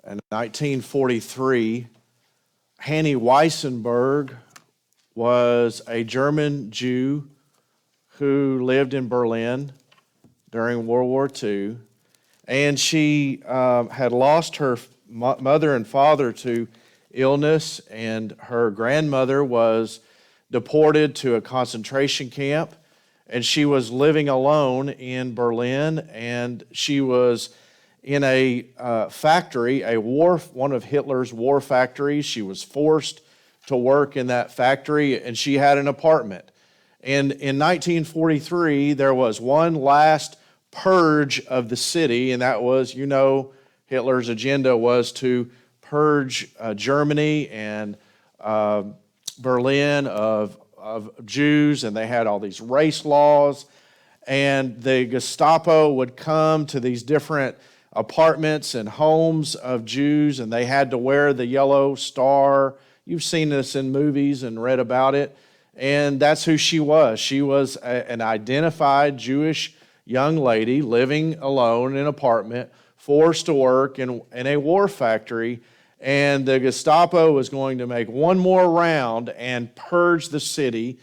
In 1943, Hanny Weissenberg was a German Jew who lived in Berlin during World War II, and she had lost her mother and father to illness, and her grandmother was deported to a concentration camp, and she was living alone in Berlin, and she was in a factory, one of Hitler's war factories. She was forced to work in that factory, and she had an apartment. And in 1943, there was one last purge of the city, and that was, Hitler's agenda was to purge Germany and Berlin of Jews, and they had all these race laws. And the Gestapo would come to these different apartments and homes of Jews, and they had to wear the yellow star. You've seen this in movies and read about it. And that's who she was. She was an identified Jewish young lady living alone in an apartment, forced to work in a war factory. And the Gestapo was going to make one more round and purge the city.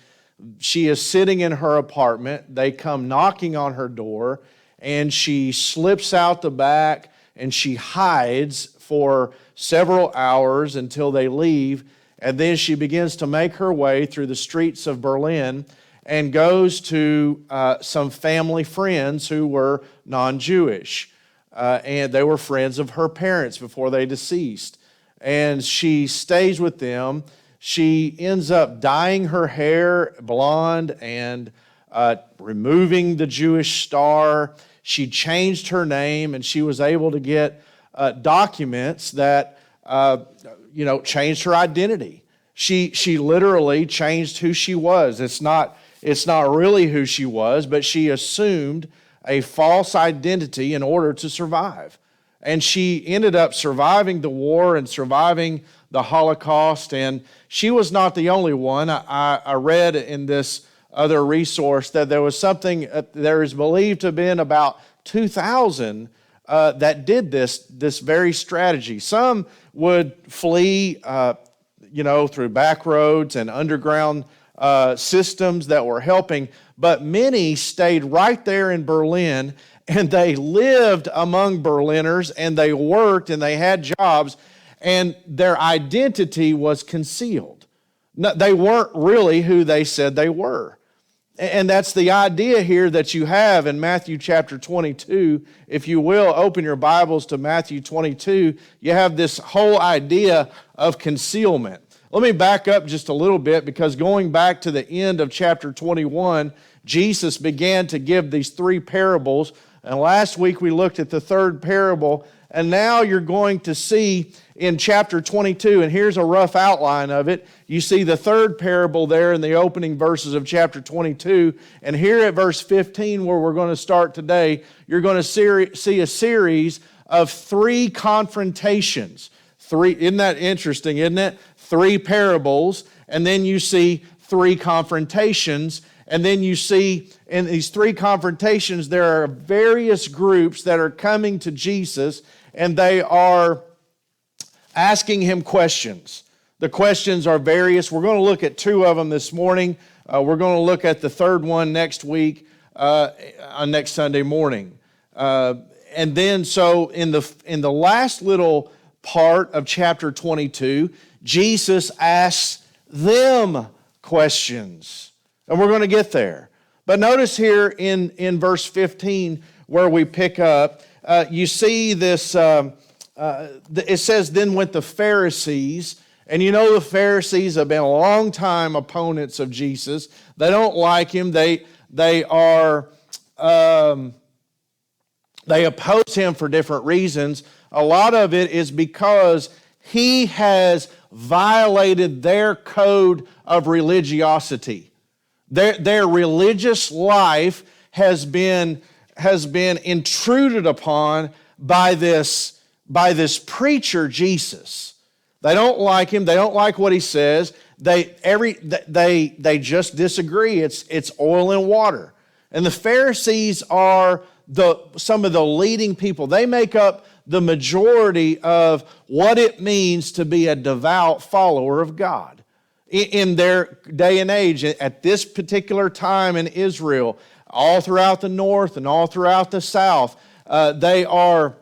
She is sitting in her apartment. They come knocking on her door, and she slips out the back and she hides for several hours until they leave. And then she begins to make her way through the streets of Berlin and goes to some family friends who were non-Jewish. And they were friends of her parents before they deceased. And she stays with them. She ends up dyeing her hair blonde and removing the Jewish star. She changed her name, and she was able to get documents that changed her identity. She literally changed who she was. It's not really who she was, but she assumed a false identity in order to survive. And she ended up surviving the war and surviving the Holocaust, and she was not the only one. I read in this other resource that there was something, there is believed to have been about 2,000 that did this very strategy. Some would flee, through back roads and underground systems that were helping, but many stayed right there in Berlin, and they lived among Berliners, and they worked, and they had jobs, and their identity was concealed. They weren't really who they said they were. And that's the idea here that you have in Matthew chapter 22. If you will, open your Bibles to Matthew 22. You have this whole idea of concealment. Let me back up just a little bit, because going back to the end of chapter 21, Jesus began to give these three parables. And last week we looked at the third parable. And now you're going to see in chapter 22, and here's a rough outline of it. You see the third parable there in the opening verses of chapter 22. And here at verse 15, where we're going to start today, you're going to see a series of three confrontations. Isn't that interesting, isn't it? Three parables, and then you see three confrontations. And then you see in these three confrontations, there are various groups that are coming to Jesus, and they are asking him questions. The questions are various. We're going to look at two of them this morning. We're going to look at the third one next week, on next Sunday morning. And then, so in the last little part of chapter 22, Jesus asks them questions. And we're going to get there. But notice here in verse 15 where we pick up, you see this, it says, then went the Pharisees. And you know the Pharisees have been a long time opponents of Jesus. They don't like him. They oppose him for different reasons. A lot of it is because he has violated their code of religiosity. Their religious life has been intruded upon by this preacher, Jesus. They don't like him. They don't like what he says. They just disagree. It's oil and water. And the Pharisees are some of the leading people. They make up the majority of what it means to be a devout follower of God. In their day and age, at this particular time in Israel, all throughout the north and all throughout the south, they are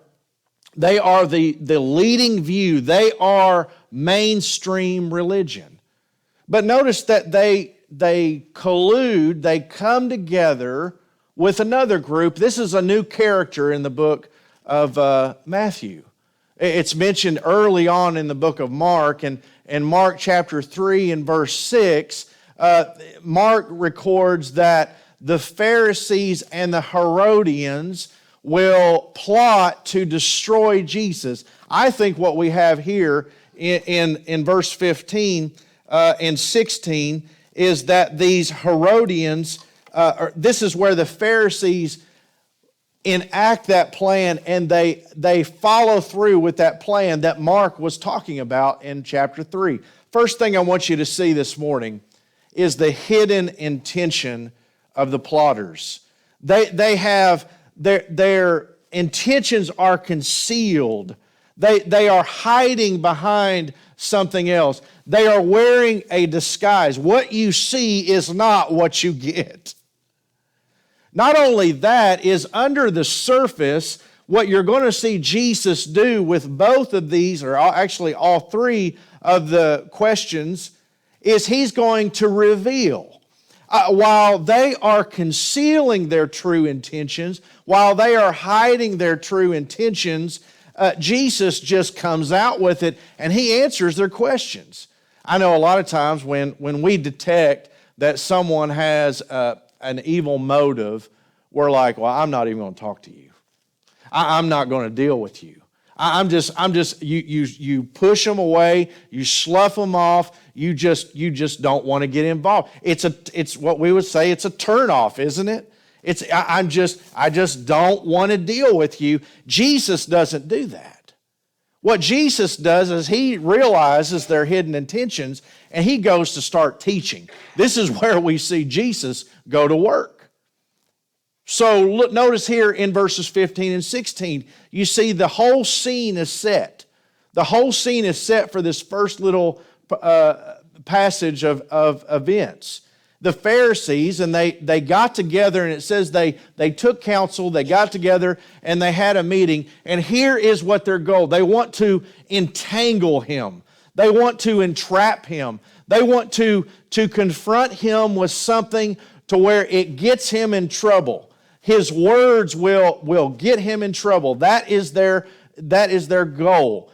the leading view. They are mainstream religion. But notice that they collude, they come together with another group. This is a new character in the book of Matthew. It's mentioned early on in the book of Mark, and in Mark chapter 3 and verse 6, Mark records that the Pharisees and the Herodians will plot to destroy Jesus. I think what we have here in verse 15 and 16 is that these Herodians, this is where the Pharisees enact that plan, and they follow through with that plan that Mark was talking about in chapter 3. First thing I want you to see this morning is the hidden intention of the plotters. They have their intentions are concealed. They are hiding behind something else. They are wearing a disguise. What you see is not what you get. Not only that, is under the surface, what you're going to see Jesus do with both of these, or actually all three of the questions, is he's going to reveal. While they are concealing their true intentions, while they are hiding their true intentions, Jesus just comes out with it and he answers their questions. I know a lot of times when we detect that someone has an evil motive, we're like, well, I'm not even going to talk to you. I'm not going to deal with you. You push them away, you slough them off, you just don't want to get involved. It's what we would say, it's a turnoff, isn't it? I just don't want to deal with you. Jesus doesn't do that. What Jesus does is he realizes their hidden intentions and he goes to start teaching. This is where we see Jesus go to work. So notice here in verses 15 and 16, you see the whole scene is set. The whole scene is set for this first little passage of events. The Pharisees, and they got together, and it says they took counsel, they got together, and they had a meeting. And here is what their goal. They want to entangle him. They want to entrap him. They want to confront him with something to where it gets him in trouble. His words will get him in trouble. That is their goal.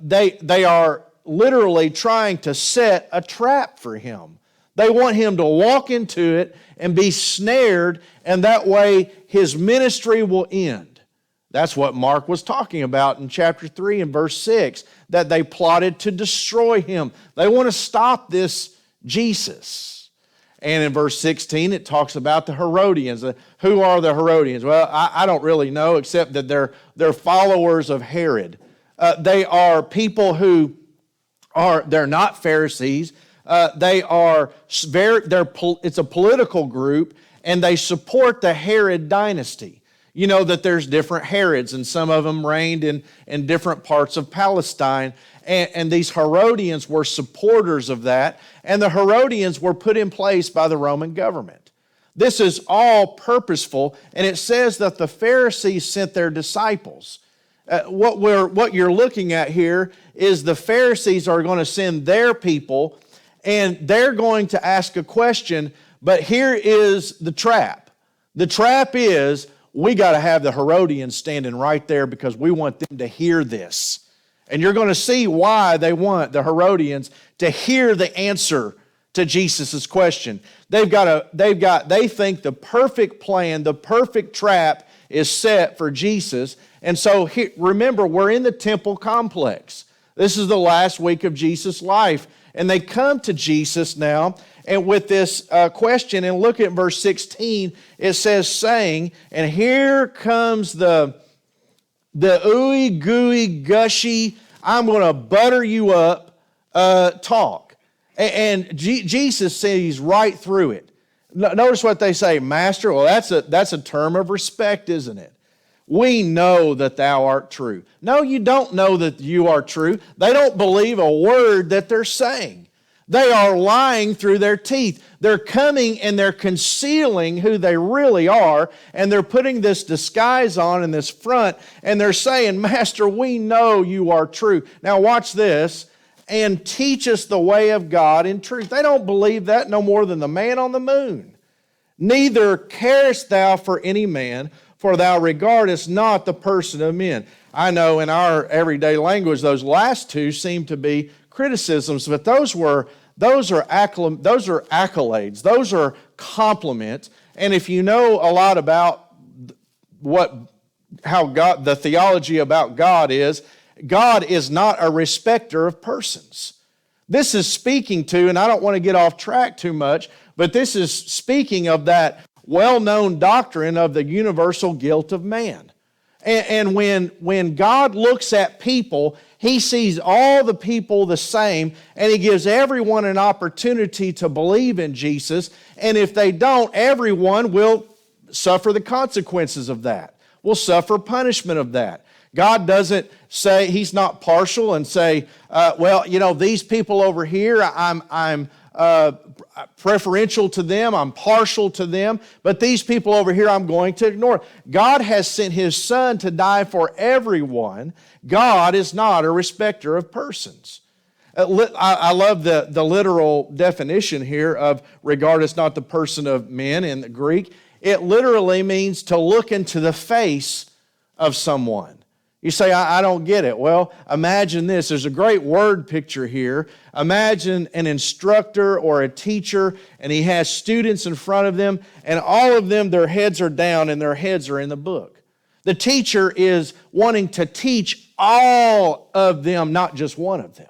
They are literally trying to set a trap for him. They want him to walk into it and be snared, and that way his ministry will end. That's what Mark was talking about in chapter 3 and verse 6, that they plotted to destroy him. They want to stop this Jesus. And in verse 16, it talks about the Herodians. Who are the Herodians? Well, I don't really know, except that they're followers of Herod. They are people who they're not Pharisees. It's a political group, and they support the Herod dynasty. You know that there's different Herods, and some of them reigned in different parts of Palestine. And these Herodians were supporters of that, and the Herodians were put in place by the Roman government. This is all purposeful, and it says that the Pharisees sent their disciples. What you're looking at here is the Pharisees are going to send their people, and they're going to ask a question, but here is the trap. The trap is, we got to have the Herodians standing right there because we want them to hear this. And you're going to see why they want the Herodians to hear the answer to Jesus' question. They think the perfect plan, the perfect trap is set for Jesus. And so remember, we're in the temple complex. This is the last week of Jesus' life. And they come to Jesus now and with this question, and look at verse 16, it says, saying, and here comes the ooey gooey gushy, I'm going to butter you up talk. And Jesus sees right through it. Notice what they say, Master. Well, that's a term of respect, isn't it? we know that thou art true. No, you don't know that you are true. They don't believe a word that they're saying. They are lying through their teeth. They're coming and they're concealing who they really are, and they're putting this disguise on in this front, and they're saying, Master, we know you are true. Now watch this. And teach us the way of God in truth. They don't believe that no more than the man on the moon. Neither carest thou for any man, for thou regardest not the person of men. I know in our everyday language, those last two seem to be criticisms, but those are accolades. Those are compliments. And if you know a lot about how God, the theology about God is not a respecter of persons. This is speaking to, and I don't want to get off track too much, but this is speaking of that well-known doctrine of the universal guilt of man. And when God looks at people, He sees all the people the same, and He gives everyone an opportunity to believe in Jesus. And if they don't, everyone will suffer the consequences of that, will suffer punishment of that. God doesn't say, He's not partial and say, these people over here, I'm preferential to them, I'm partial to them, but these people over here I'm going to ignore. God has sent His Son to die for everyone. God is not a respecter of persons. I love the literal definition here of regardest not the person of men in the Greek. It literally means to look into the face of someone. You say, I don't get it. Well, imagine this. There's a great word picture here. Imagine an instructor or a teacher, and he has students in front of them, and all of them, their heads are down and their heads are in the book. The teacher is wanting to teach all of them, not just one of them.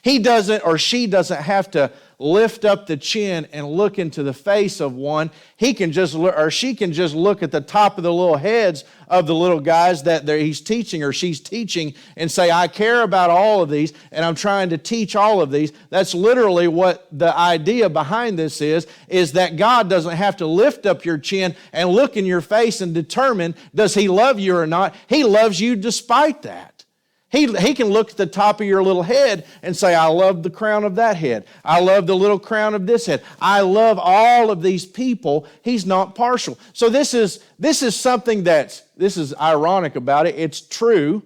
He doesn't or she doesn't have to lift up the chin and look into the face of one. He can just or she can just look at the top of the little heads of the little guys that he's teaching or she's teaching and say, I care about all of these and I'm trying to teach all of these. That's literally what the idea behind this is that God doesn't have to lift up your chin and look in your face and determine, does He love you or not? He loves you despite that. He can look at the top of your little head and say, I love the crown of that head. I love the little crown of this head. I love all of these people. He's not partial. So this is something this is ironic about it. It's true.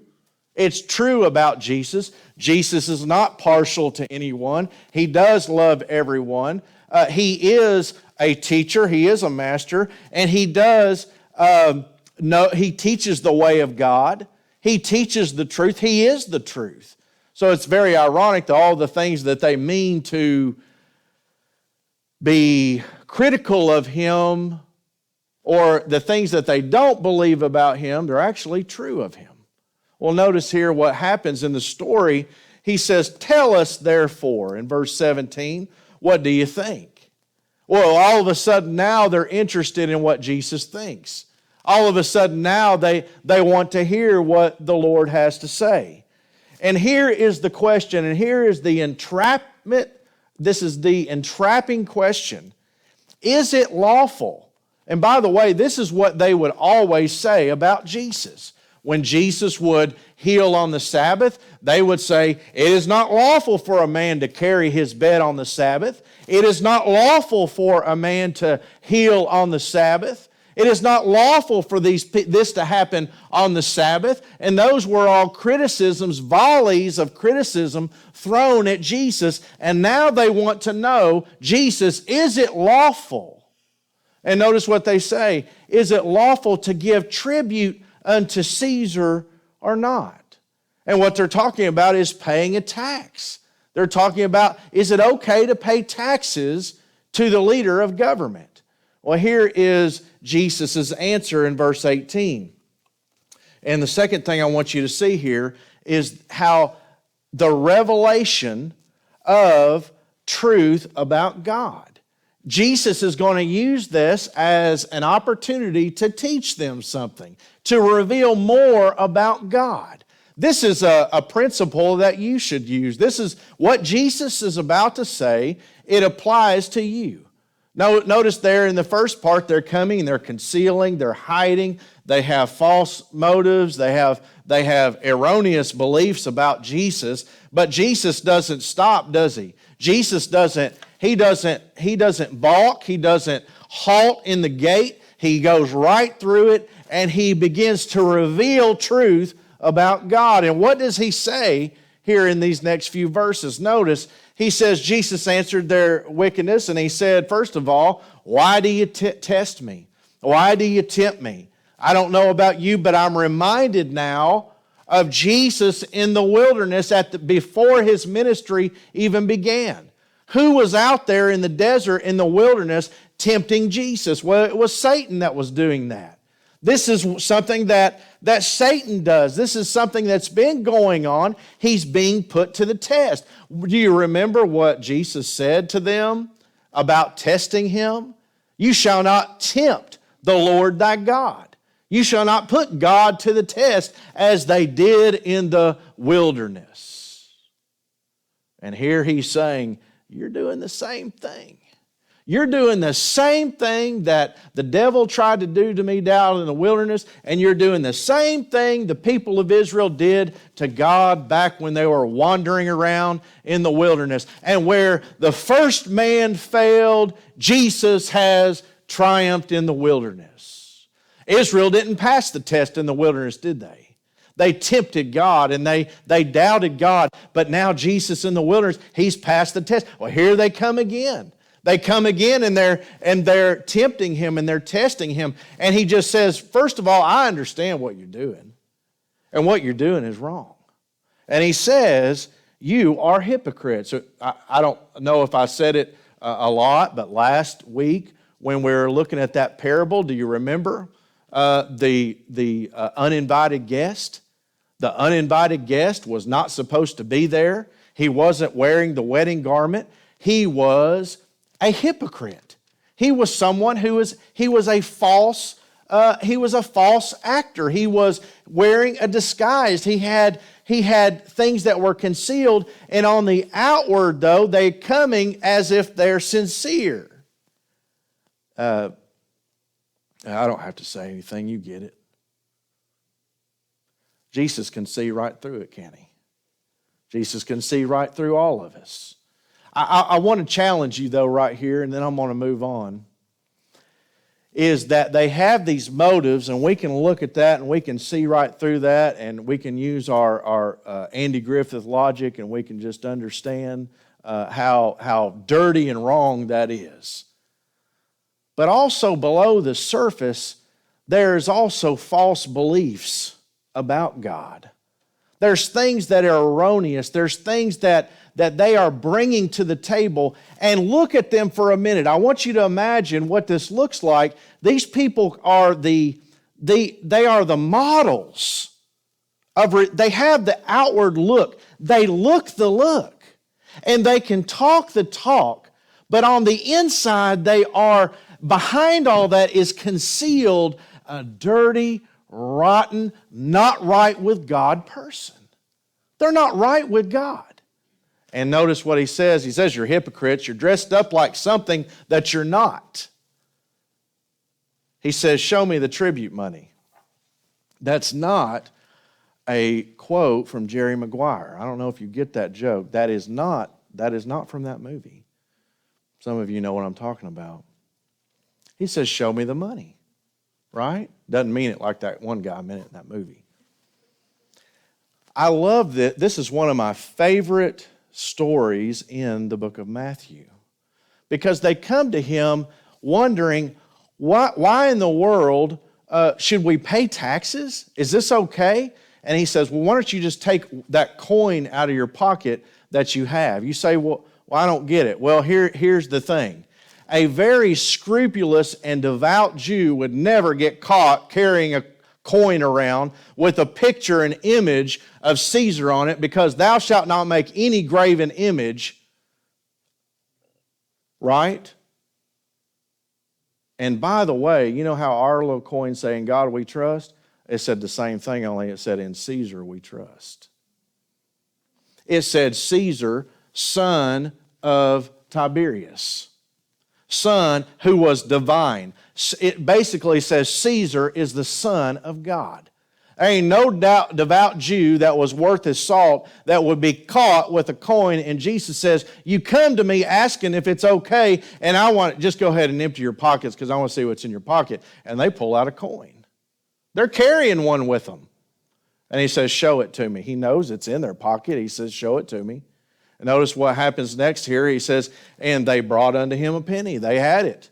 It's true about Jesus. Jesus is not partial to anyone. He does love everyone. He is a teacher. He is a master. And He does He teaches the way of God. He teaches the truth. He is the truth. So it's very ironic that all the things that they mean to be critical of Him or the things that they don't believe about Him, they're actually true of Him. Well, notice here what happens in the story. He says, tell us therefore, in verse 17, what do you think? Well, all of a sudden now they're interested in what Jesus thinks. All of a sudden now they want to hear what the Lord has to say. And here is the question, and here is the entrapment. This is the entrapping question. Is it lawful? And by the way, this is what they would always say about Jesus. When Jesus would heal on the Sabbath, they would say, it is not lawful for a man to carry his bed on the Sabbath. It is not lawful for a man to heal on the Sabbath. It is not lawful for this to happen on the Sabbath. And those were all criticisms, volleys of criticism thrown at Jesus. And now they want to know, Jesus, is it lawful? And notice what they say. Is it lawful to give tribute unto Caesar or not? And what they're talking about is paying a tax. They're talking about, is it okay to pay taxes to the leader of government? Well, here is Jesus' answer in verse 18. And the second thing I want you to see here is how the revelation of truth about God. Jesus is going to use this as an opportunity to teach them something, to reveal more about God. This is a principle that you should use. This is what Jesus is about to say. It applies to you. Notice there in the first part, they're coming, they're concealing, they're hiding, they have false motives, they have erroneous beliefs about Jesus, but Jesus doesn't stop, does he? Jesus doesn't balk, he doesn't halt in the gate, he goes right through it, and he begins to reveal truth about God. And what does he say here in these next few verses? Notice, he says, Jesus answered their wickedness, and he said, first of all, why do you test me? Why do you tempt me? I don't know about you, but I'm reminded now of Jesus in the wilderness before his ministry even began. Who was out there in the desert, in the wilderness, tempting Jesus? Well, it was Satan that was doing that. This is something that Satan does. This is something that's been going on. He's being put to the test. Do you remember what Jesus said to them about testing him? You shall not tempt the Lord thy God. You shall not put God to the test as they did in the wilderness. And here he's saying, you're doing the same thing. You're doing the same thing that the devil tried to do to me down in the wilderness, and you're doing the same thing the people of Israel did to God back when they were wandering around in the wilderness. And where the first man failed, Jesus has triumphed in the wilderness. Israel didn't pass the test in the wilderness, did they? They tempted God and they doubted God, but now Jesus in the wilderness, he's passed the test. Well, here they come again. They come again and they're tempting him and they're testing him. And he just says, first of all, I understand what you're doing. And what you're doing is wrong. And he says, you are hypocrites. I don't know if I said it a lot, but last week when we were looking at that parable, do you remember the uninvited guest? The uninvited guest was not supposed to be there. He wasn't wearing the wedding garment. He was a hypocrite. He was someone he was a false actor. He was wearing a disguise. He had things that were concealed, and on the outward, though, they're coming as if they're sincere. I don't have to say anything, you get it. Jesus can see right through it, can't he? Jesus can see right through all of us. I want to challenge you, though, right here, and then I'm going to move on, is that they have these motives, and we can look at that, and we can see right through that, and we can use our Andy Griffith logic, and we can just understand how dirty and wrong that is. But also below the surface, there's also false beliefs about God. There's things that are erroneous. There's things that they are bringing to the table. And look at them for a minute. I want you to imagine what this looks like. These people are they are the models they have the outward look. They look the look. And they can talk the talk. But on the inside, behind all that is concealed a dirty, rotten, not right with God person. They're not right with God. And notice what he says. He says, you're hypocrites. You're dressed up like something that you're not. He says, show me the tribute money. That's not a quote from Jerry Maguire. I don't know if you get that joke. That is not from that movie. Some of you know what I'm talking about. He says, show me the money. Right? Doesn't mean it like that one guy meant it in that movie. I love that. This is one of my favorite stories in the book of Matthew, because they come to him wondering, why in the world should we pay taxes? Is this okay? And he says, well, why don't you just take that coin out of your pocket that you have? You say, well I don't get it. Well, here's the thing. A very scrupulous and devout Jew would never get caught carrying a coin around with a picture and image of Caesar on it, because thou shalt not make any graven image, right? And by the way, you know how our little coins say, in God we trust? It said the same thing, only it said, in Caesar we trust. It said Caesar, son of Tiberius. son who was divine. It basically says Caesar is the son of God. There ain't no doubt devout Jew that was worth his salt that would be caught with a coin. And Jesus says, you come to me asking if it's okay, and I want just go ahead and empty your pockets because I want to see what's in your pocket. And they pull out a coin. They're carrying one with them. And he says, show it to me. He knows it's in their pocket. He says, show it to me. And notice what happens next here. He says, and they brought unto him a penny. They had it.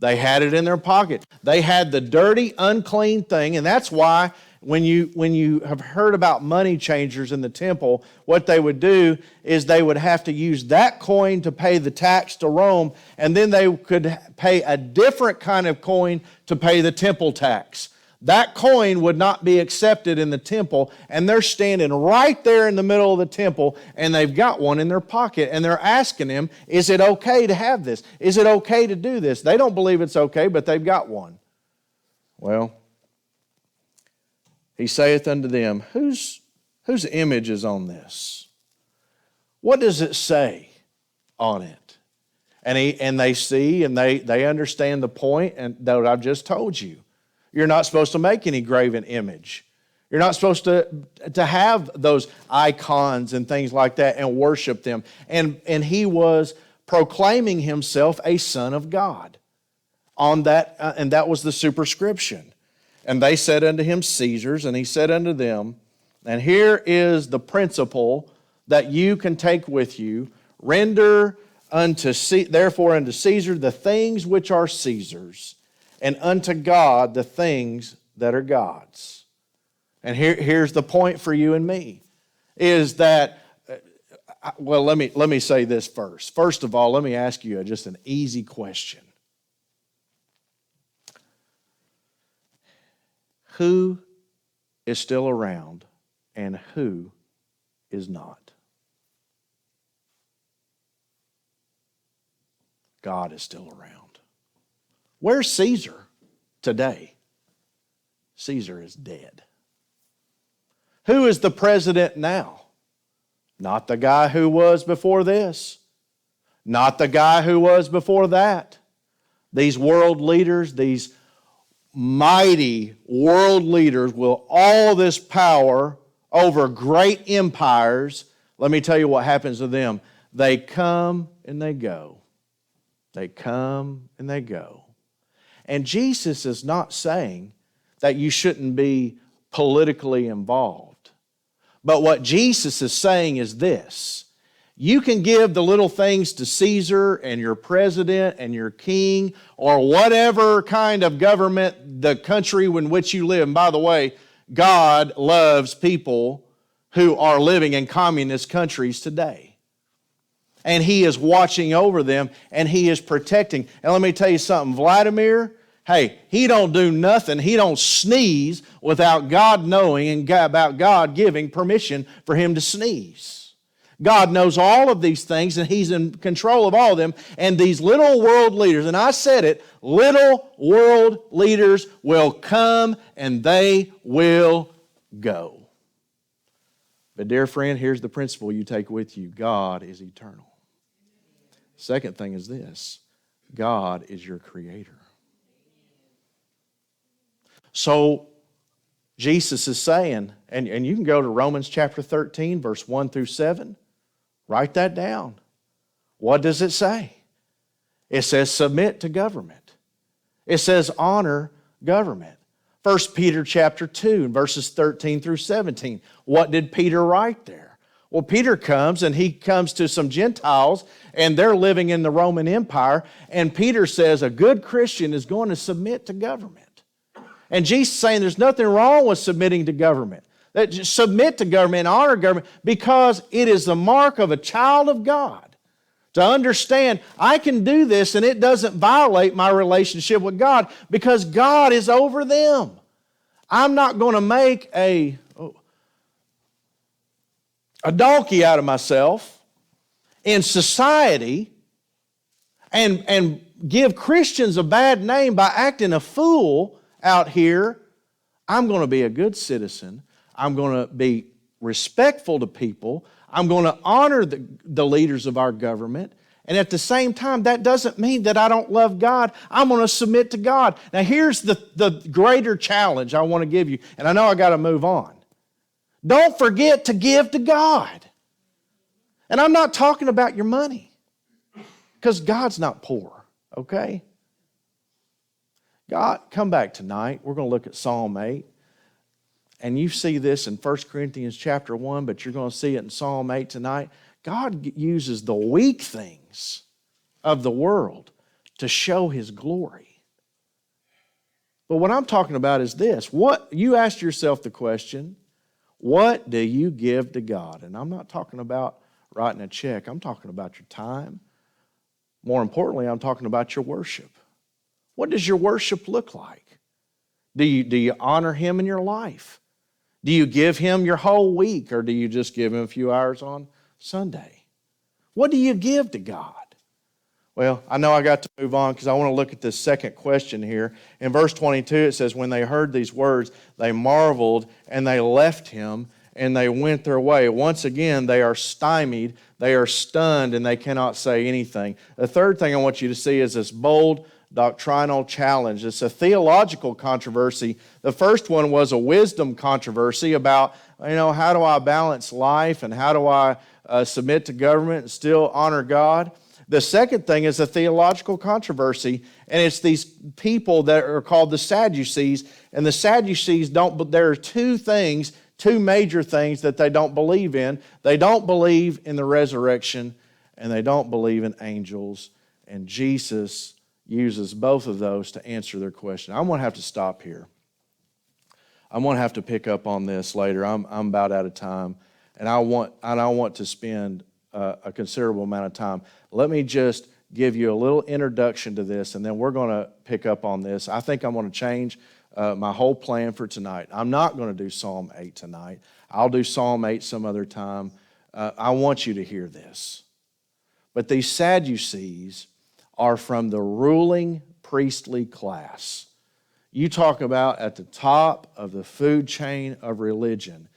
They had it in their pocket. They had the dirty, unclean thing. And that's why when you have heard about money changers in the temple, what they would do is they would have to use that coin to pay the tax to Rome, and then they could pay a different kind of coin to pay the temple tax. That coin would not be accepted in the temple, and they're standing right there in the middle of the temple, and they've got one in their pocket, and they're asking him, is it okay to have this? Is it okay to do this? They don't believe it's okay, but they've got one. Well, he saith unto them, whose image is on this? What does it say on it? And they see, and they understand the point and that I've just told you. You're not supposed to make any graven image. You're not supposed to have those icons and things like that and worship them. And he was proclaiming himself a son of God on that, and that was the superscription. And they said unto him, Caesar's, and he said unto them, and here is the principle that you can take with you, render therefore unto Caesar the things which are Caesar's, and unto God the things that are God's. And here's the point for you and me, is that, well, let me say this first. First of all, let me ask you just an easy question. Who is still around and who is not? God is still around. Where's Caesar today? Caesar is dead. Who is the president now? Not the guy who was before this. Not the guy who was before that. These world leaders, these mighty world leaders with all this power over great empires, let me tell you what happens to them. They come and they go. They come and they go. And Jesus is not saying that you shouldn't be politically involved. But what Jesus is saying is this. You can give the little things to Caesar and your president and your king or whatever kind of government, the country in which you live. And by the way, God loves people who are living in communist countries today. And He is watching over them and He is protecting. And let me tell you something, Vladimir, hey, he don't do nothing. He don't sneeze without God knowing and about God giving permission for him to sneeze. God knows all of these things and He's in control of all of them. And these little world leaders, and I said it, little world leaders will come and they will go. But dear friend, here's the principle you take with you. God is eternal. Second thing is this. God is your creator. So Jesus is saying, and you can go to Romans chapter 13, verse 1 through 7. Write that down. What does it say? It says submit to government. It says honor government. 1 Peter chapter 2, verses 13 through 17. What did Peter write there? Well, Peter comes and he comes to some Gentiles and they're living in the Roman Empire. And Peter says a good Christian is going to submit to government. And Jesus is saying there's nothing wrong with submitting to government. That just submit to government and honor government because it is the mark of a child of God. To understand, I can do this and it doesn't violate my relationship with God because God is over them. I'm not going to make a donkey out of myself in society and give Christians a bad name by acting a fool out here. I'm going to be a good citizen. I'm going to be respectful to people. I'm going to honor the leaders of our government. And at the same time, that doesn't mean that I don't love God. I'm going to submit to God. Now, here's the greater challenge I want to give you, and I know I got to move on. Don't forget to give to God. And I'm not talking about your money, because God's not poor, okay? God, come back tonight. We're going to look at Psalm 8. And you see this in 1 Corinthians chapter 1, but you're going to see it in Psalm 8 tonight. God uses the weak things of the world to show His glory. But what I'm talking about is this. You asked yourself the question, what do you give to God? And I'm not talking about writing a check. I'm talking about your time. More importantly, I'm talking about your worship. What does your worship look like? Do you honor Him in your life? Do you give Him your whole week, or do you just give Him a few hours on Sunday? What do you give to God? Well, I know I got to move on because I want to look at this second question here. In verse 22, it says, when they heard these words, they marveled and they left Him and they went their way. Once again, they are stymied, they are stunned, and they cannot say anything. The third thing I want you to see is this bold doctrinal challenge. It's a theological controversy. The first one was a wisdom controversy about, how do I balance life and how do I submit to government and still honor God? The second thing is a theological controversy, and it's these people that are called the Sadducees, and the Sadducees there are two major things that they don't believe in. They don't believe in the resurrection, and they don't believe in angels, and Jesus uses both of those to answer their question. I'm going to have to stop here. I'm going to have to pick up on this later. I'm about out of time, and I want to spend a considerable amount of time. Let me just give you a little introduction to this, and then we're going to pick up on this. I think I'm going to change my whole plan for tonight. I'm not going to do Psalm 8 tonight. I'll do Psalm 8 some other time. I want you to hear this. But these Sadducees are from the ruling priestly class. You talk about at the top of the food chain of religion.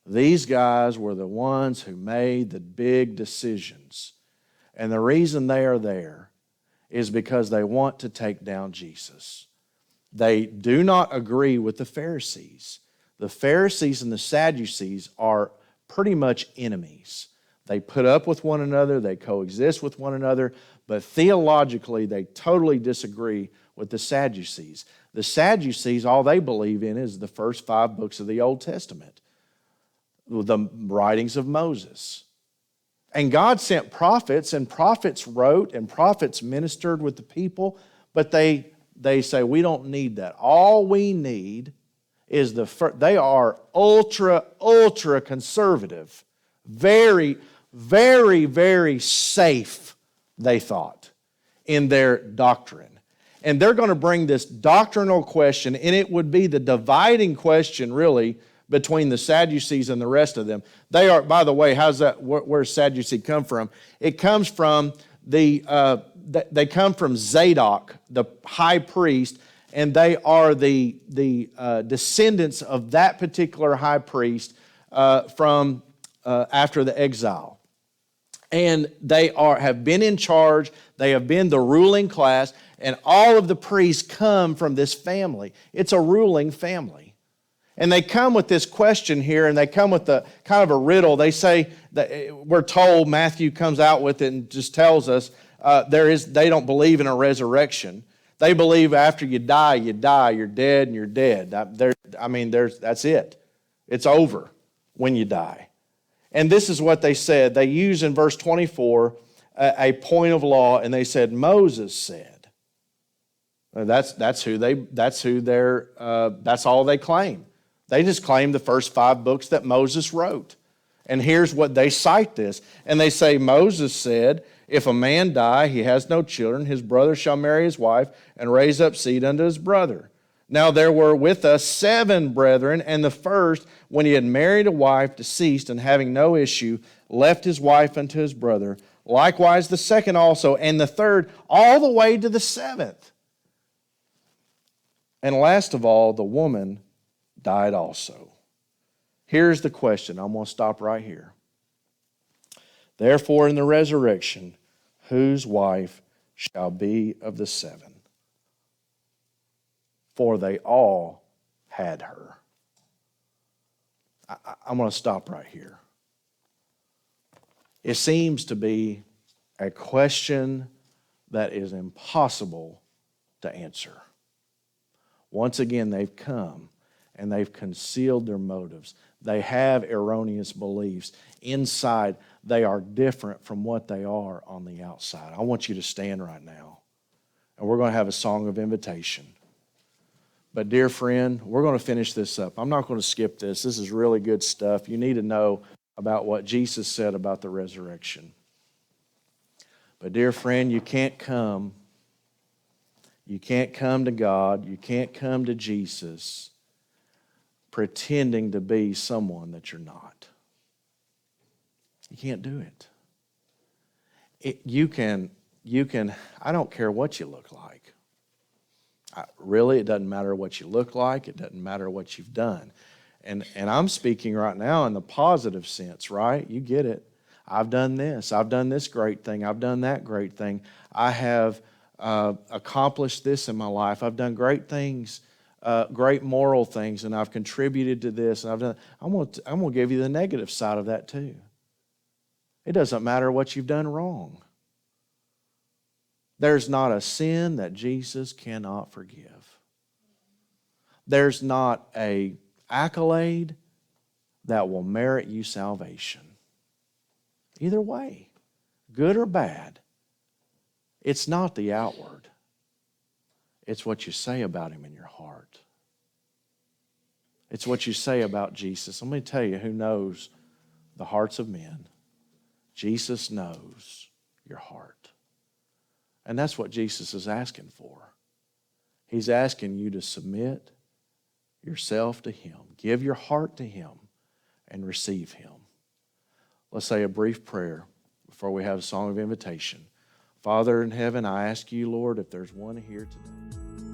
These guys were the ones who made the big decisions. And the reason they are there is because they want to take down Jesus. They do not agree with the Pharisees. The Pharisees and the Sadducees are pretty much enemies. They put up with one another, they coexist with one another, but theologically they totally disagree with the Sadducees. The Sadducees, all they believe in is the first 5 books of the Old Testament, the writings of Moses. And God sent prophets, and prophets wrote, and prophets ministered with the people, but they say, we don't need that. All we need is they are ultra conservative. Very, very, very safe, they thought, in their doctrine. And they're going to bring this doctrinal question, and it would be the dividing question, really, between the Sadducees and the rest of them. They are, by the way, where Sadducee come from? It comes from they come from Zadok, the high priest, and they are the descendants of that particular high priest from after the exile. And they have been in charge, they have been the ruling class, and all of the priests come from this family. It's a ruling family. And they come with this question here, and they come with the kind of a riddle. They say, that we're told, Matthew comes out with it and just tells us, they don't believe in a resurrection. They believe after you die, you're dead and you're dead. That's it. It's over when you die. And this is what they said. They use in verse 24 a point of law, and they said, Moses said. That's all they claim. They just claim the first 5 books that Moses wrote. And here's what they cite this. And they say, Moses said, if a man die, he has no children, his brother shall marry his wife and raise up seed unto his brother. Now there were with us 7 brethren, and the first, when he had married a wife, deceased, and having no issue, left his wife unto his brother. Likewise the second also, and the third, all the way to the 7th. And last of all, the woman died also. Here's the question. I'm going to stop right here. Therefore, in the resurrection, whose wife shall be of the 7? For they all had her. I'm going to stop right here. It seems to be a question that is impossible to answer. Once again, they've come and they've concealed their motives. They have erroneous beliefs. Inside, they are different from what they are on the outside. I want you to stand right now, and we're going to have a song of invitation. But dear friend, we're going to finish this up. I'm not going to skip this. This is really good stuff. You need to know about what Jesus said about the resurrection. But dear friend, you can't come to God, you can't come to Jesus pretending to be someone that you're not. You can't do it. You can, I don't care what you look like. Really, it doesn't matter what you look like. It doesn't matter what you've done. And I'm speaking right now in the positive sense, right? You get it. I've done this. I've done this great thing. I've done that great thing. I have accomplished this in my life. I've done great things, great moral things, and I've contributed to this. And I'm going to give you the negative side of that too. It doesn't matter what you've done wrong. There's not a sin that Jesus cannot forgive. There's not an accolade that will merit you salvation. Either way, good or bad, it's not the outward. It's what you say about him in your heart. It's what you say about Jesus. Let me tell you who knows the hearts of men. Jesus knows your heart. And that's what Jesus is asking for. He's asking you to submit yourself to him. Give your heart to him and receive him. Let's say a brief prayer before we have a song of invitation. Father in heaven, I ask you, Lord, if there's one here today.